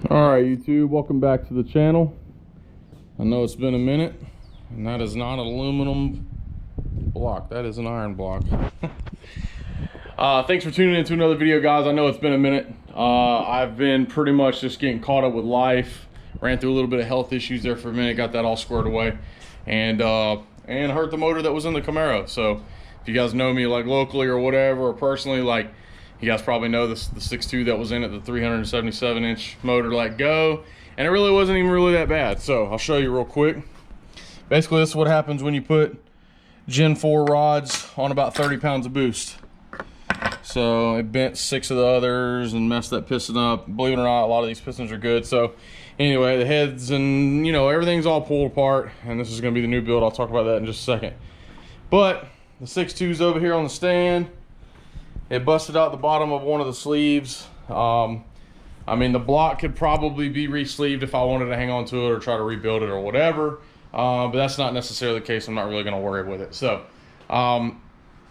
Alright YouTube, welcome back to the channel. I know it's been a minute, and that is not an aluminum block, that is an iron block. Thanks for tuning in to another video, guys. I know it's been a minute. I've been pretty much just getting caught up with life. Ran through a little bit of health issues there for a minute, got that all squared away, and hurt the motor that was in the Camaro. So if you guys know me like locally or whatever, or personally, like, you guys probably know the 6.2 that was in it, the 377 inch motor let go, and it really wasn't even really that bad. So I'll show you real quick. Basically, this is what happens when you put Gen 4 rods on about 30 pounds of boost. So it bent 6 of the others and messed that piston up. Believe it or not, a lot of these pistons are good. So anyway, the heads and, you know, everything's all pulled apart, and this is going to be the new build. I'll talk about that in just a second. But the 6.2's over here on the stand. It busted out the bottom of one of the sleeves. I mean, the block could probably be re-sleeved if I wanted to hang on to it or try to rebuild it or whatever. But that's not necessarily the case. I'm not really going to worry with it. So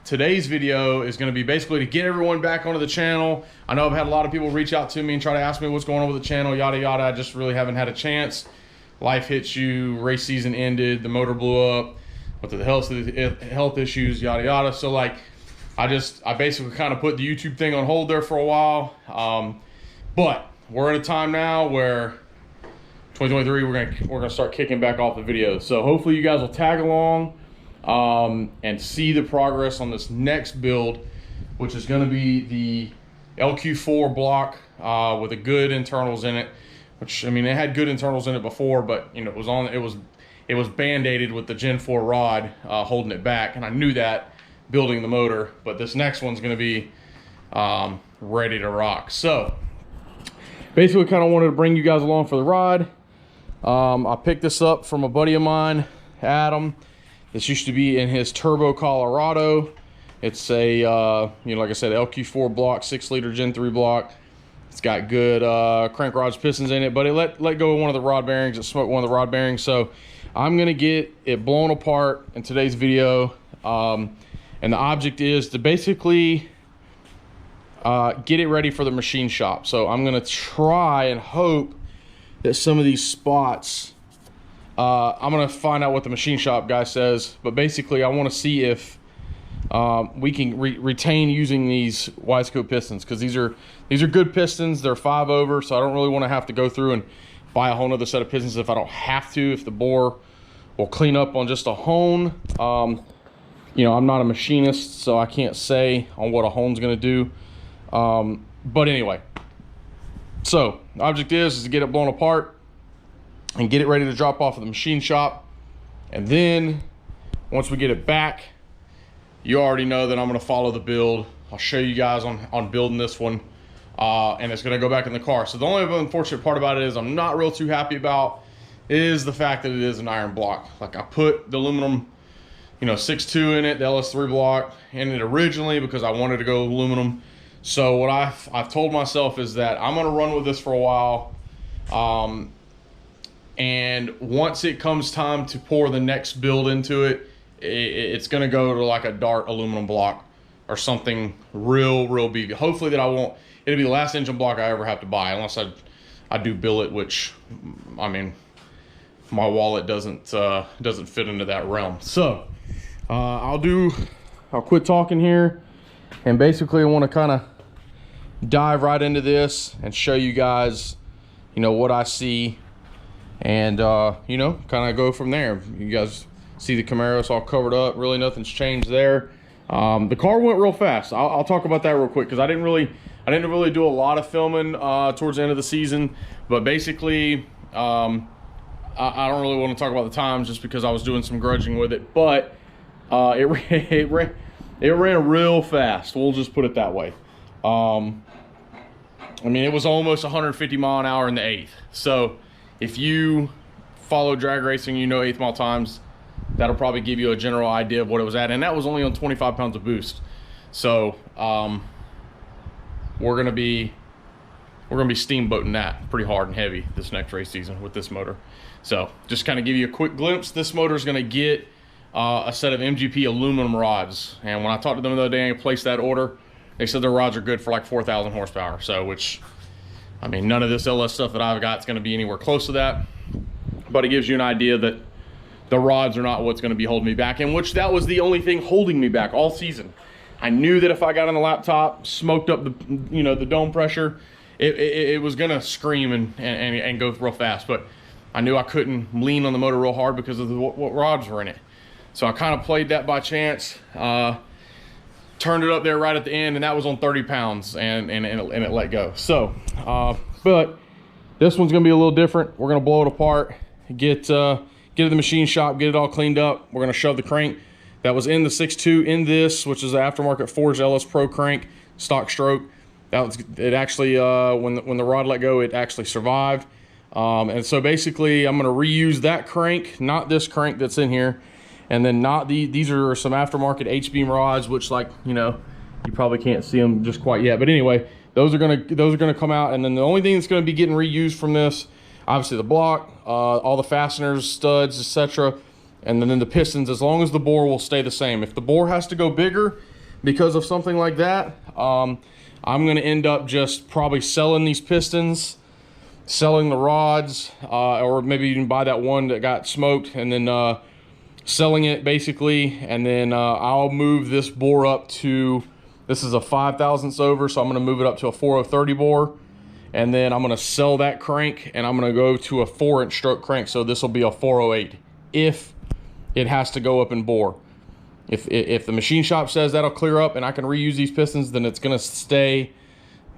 today's video is going to be basically to get everyone back onto the channel. I know I've had a lot of people reach out to me and try to ask me what's going on with the channel, yada yada. I just really haven't had a chance. Life hits you, race season ended, the motor blew up with the health issues, yada yada. So like, I basically kind of put the YouTube thing on hold there for a while. But we're at a time now where 2023, we're gonna start kicking back off the videos. So hopefully you guys will tag along and see the progress on this next build, which is gonna be the LQ4 block with the good internals in it. Which, I mean, it had good internals in it before, but you know, it was band-aided with the Gen 4 rod holding it back, and I knew that building the motor. But this next one's going to be ready to rock. So basically, kind of wanted to bring you guys along for the ride. I picked this up from a buddy of mine, Adam. This used to be in his Turbo Colorado. It's a you know, like I said, LQ4 block, 6-liter Gen 3 block. It's got good crank rods, pistons in it, but it let go of one of the rod bearings. It smoked one of the rod bearings. So I'm gonna get it blown apart in today's video. And the object is to basically get it ready for the machine shop. So I'm gonna try and hope that some of these spots, I'm gonna find out what the machine shop guy says, but basically I wanna see if we can retain using these Wisecoat pistons, because these are good pistons. They're 5 over, so I don't really wanna have to go through and buy a whole nother set of pistons if I don't have to, if the bore will clean up on just a hone. You know, I'm not a machinist, so I can't say on what a hone's gonna do. But anyway, so the object is to get it blown apart and get it ready to drop off at the machine shop. And then once we get it back, you already know that I'm gonna follow the build. I'll show you guys on building this one, and it's gonna go back in the car. So the only unfortunate part about it is I'm not real too happy about is the fact that it is an iron block. Like, I put the aluminum, you know, 6.2 in it, the LS3 block in it originally because I wanted to go aluminum. So what I've told myself is that I'm gonna run with this for a while, and once it comes time to pour the next build into it, it's gonna go to like a Dart aluminum block or something real beefy. Hopefully that it'll be the last engine block I ever have to buy, unless I do billet, which, I mean, my wallet doesn't fit into that realm. So I'll quit talking here, and basically I want to kind of dive right into this and show you guys, you know, what I see, and you know, kind of go from there. You guys see the Camaro, it's all covered up, really nothing's changed there. The car went real fast. I'll talk about that real quick, because I didn't really do a lot of filming towards the end of the season, but basically I don't really want to talk about the times just because I was doing some grudging with it, but it ran real fast. We'll just put it that way. I mean, it was almost 150 mile an hour in the 8th. So if you follow drag racing, you know 8th mile times, that'll probably give you a general idea of what it was at. And that was only on 25 pounds of boost. So we're gonna be steamboating that pretty hard and heavy this next race season with this motor. So just kind of give you a quick glimpse. This motor is gonna get a set of MGP aluminum rods, and when I talked to them the other day and placed that order, they said their rods are good for like 4,000 horsepower. So, which I mean, none of this LS stuff that I've got is going to be anywhere close to that, but it gives you an idea that the rods are not what's going to be holding me back, and which that was the only thing holding me back all season. I knew that if I got on the laptop, smoked up the, you know, the dome pressure, it was going to scream and go real fast, but I knew I couldn't lean on the motor real hard because of what rods were in it. So I kind of played that by chance, turned it up there right at the end, and that was on 30 pounds, and it let go. So, but this one's gonna be a little different. We're gonna blow it apart, get to the machine shop, get it all cleaned up. We're gonna shove the crank that was in the 6.2 in this, which is the aftermarket Forged LS Pro crank, stock stroke. That was, it actually, when the rod let go, it actually survived. And so basically I'm gonna reuse that crank, not this crank that's in here. And then not these are some aftermarket H-beam rods, which, like, you know, you probably can't see them just quite yet. But anyway, those are gonna come out. And then the only thing that's gonna be getting reused from this, obviously the block, all the fasteners, studs, etc. And then the pistons, as long as the bore will stay the same. If the bore has to go bigger because of something like that, I'm gonna end up just probably selling these pistons, selling the rods, or maybe even buy that one that got smoked, and then selling it basically, and then I'll move this bore up to, this is a 5 thousandths over, so I'm gonna move it up to a 4030 bore, and then I'm gonna sell that crank, and I'm gonna go to a 4-inch stroke crank, so this will be a 408 if it has to go up in bore. If the machine shop says that'll clear up and I can reuse these pistons, then it's gonna stay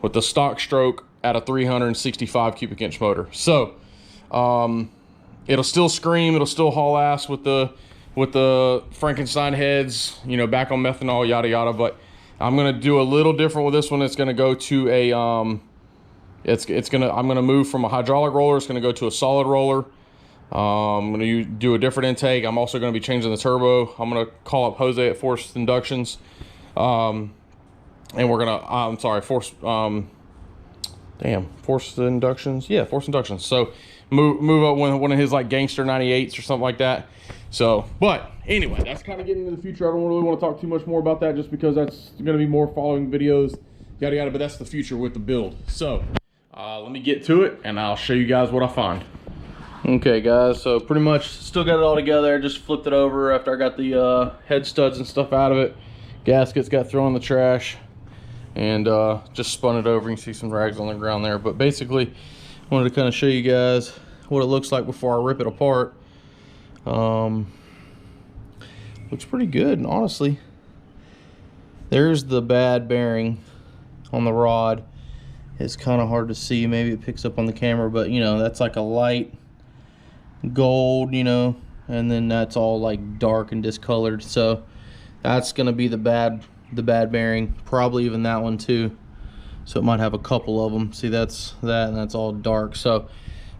with the stock stroke at a 365 cubic inch motor. So it'll still scream, it'll still haul ass with the Frankenstein heads, you know, back on methanol, yada yada. But I'm gonna do a little different with this one. It's gonna go to a I'm gonna move from a hydraulic roller. It's gonna go to a solid roller. I'm gonna do a different intake. I'm also gonna be changing the turbo. I'm gonna call up Jose at Forced Inductions, and we're gonna Forced Inductions. Yeah, Forced Inductions. So move up one of his like Gangster 98s or something like that. So, but anyway, that's kind of getting into the future. I don't really want to talk too much more about that, just because that's going to be more following videos, yada yada. But that's the future with the build. So let me get to it, and I'll show you guys what I find. Okay, guys. So pretty much still got it all together. Just flipped it over after I got the head studs and stuff out of it. Gaskets got thrown in the trash, and just spun it over. You can see some rags on the ground there. But basically, I wanted to kind of show you guys what it looks like before I rip it apart. Looks pretty good, and honestly, there's the bad bearing on the rod. It's kind of hard to see, maybe it picks up on the camera, but you know, that's like a light gold, you know, and then that's all like dark and discolored. So that's gonna be the bad bearing, probably even that one too. So it might have a couple of them. See, that's that, and that's all dark. So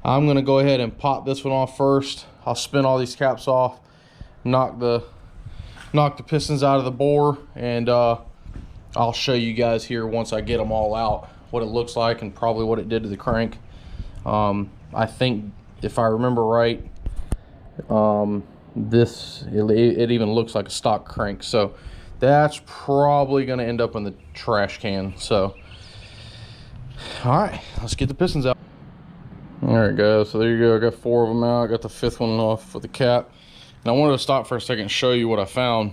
I'm gonna go ahead and pop this one off first. I'll spin all these caps off, knock the pistons out of the bore, and I'll show you guys here once I get them all out what it looks like and probably what it did to the crank. I think if I remember right, it even looks like a stock crank, so that's probably going to end up in the trash can. So all right, let's get the pistons out. All right, guys, so there you go. I got 4 of them out. I got the 5th one off with the cap. And I wanted to stop for a second and show you what I found,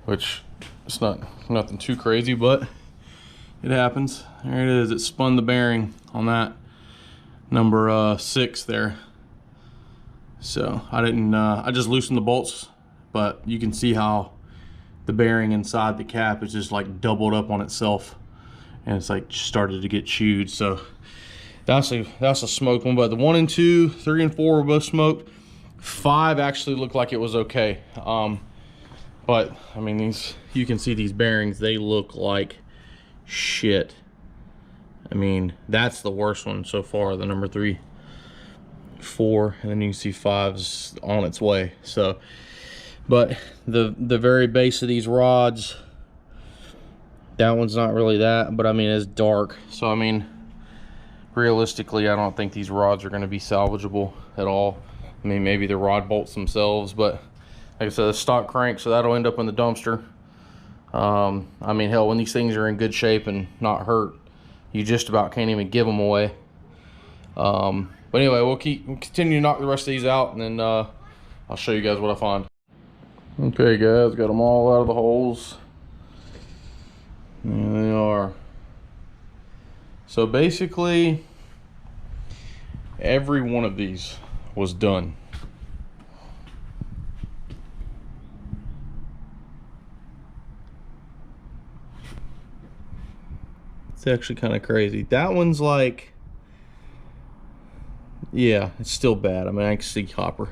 which it's nothing too crazy, but it happens. There it is. It spun the bearing on that number 6 there. So I just loosened the bolts, but you can see how the bearing inside the cap is just like doubled up on itself, and it's like started to get chewed. So that's a smoked one. But the 1 and 2, 3 and 4 were both smoked. 5 actually looked like it was okay. But I mean, you can see these bearings, they look like shit. I mean, that's the worst one so far, the number 3, 4, and then you can see 5's on its way. So, but the very base of these rods, that one's not really that, but I mean, it's dark. So I mean, realistically, I don't think these rods are going to be salvageable at all. I mean, maybe the rod bolts themselves, but like I said, a stock crank, so that'll end up in the dumpster. I mean, hell, when these things are in good shape and not hurt, you just about can't even give them away. But anyway, we'll continue to knock the rest of these out, and then I'll show you guys what I find. Okay guys, got them all out of the holes. There they are. So basically, every one of these was done. It's actually kind of crazy. That one's like, yeah, it's still bad. I mean, I can see copper.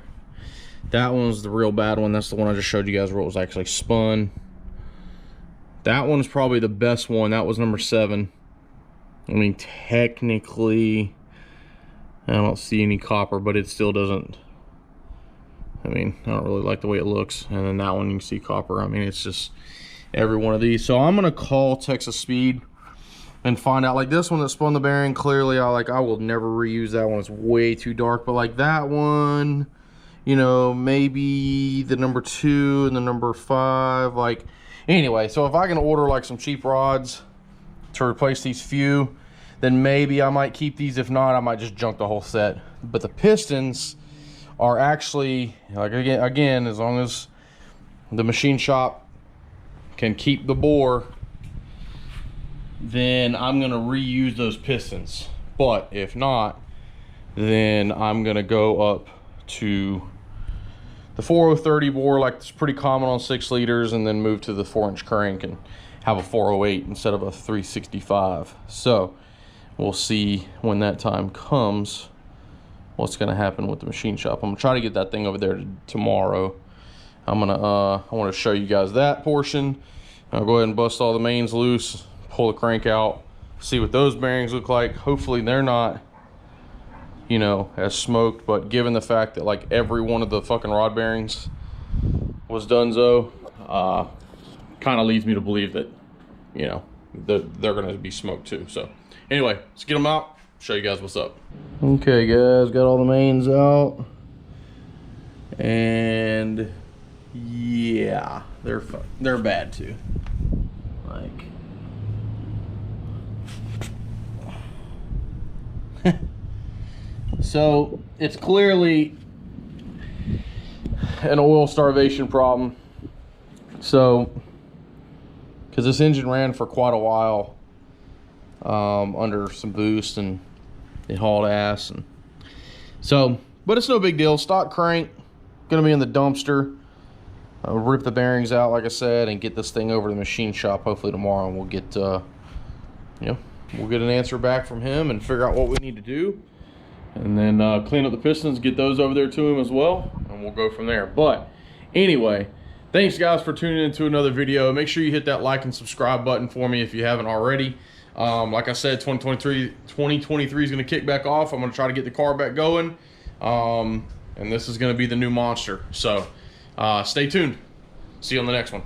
That one's the real bad one. That's the one I just showed you guys where it was actually spun. That one's probably the best one. That was number 7. I mean, technically, I don't see any copper, but it still doesn't. I mean, I don't really like the way it looks. And then that one, you can see copper. I mean, it's just every one of these. So I'm gonna call Texas Speed and find out. Like this one that spun the bearing, clearly I will never reuse that one. It's way too dark. But like that one, you know, maybe the number 2 and the number 5. Like, anyway, so if I can order like some cheap rods to replace these few, then maybe I might keep these. If not, I might just junk the whole set. But the pistons are actually, like, again, as long as the machine shop can keep the bore, then I'm gonna reuse those pistons. But if not, then I'm gonna go up to the 4030 bore, like it's pretty common on 6 liters, and then move to the 4-inch crank and have a 408 instead of a 365. So we'll see when that time comes what's gonna happen with the machine shop. I'm gonna try to get that thing over there tomorrow. I want to show you guys that portion. I'll go ahead and bust all the mains loose, pull the crank out, see what those bearings look like. Hopefully they're not, you know, as smoked, but given the fact that like every one of the fucking rod bearings was donezo, kind of leads me to believe that, you know, they're gonna be smoked too. So anyway, let's get them out, show you guys what's up. Okay guys, got all the mains out, and yeah, they're bad too. Like, so it's clearly an oil starvation problem. So, because this engine ran for quite a while under some boost, and it hauled ass, and so, but it's no big deal. Stock crank, gonna be in the dumpster. I'll rip the bearings out, like I said, and get this thing over to the machine shop hopefully tomorrow, and we'll get you know, we'll get an answer back from him and figure out what we need to do, and then clean up the pistons, get those over there to him as well, and we'll go from there. But anyway, thanks guys for tuning into another video. Make sure you hit that like and subscribe button for me if you haven't already. Like I said, 2023 is going to kick back off. I'm going to try to get the car back going, and this is going to be the new monster. So stay tuned. See you on the next one.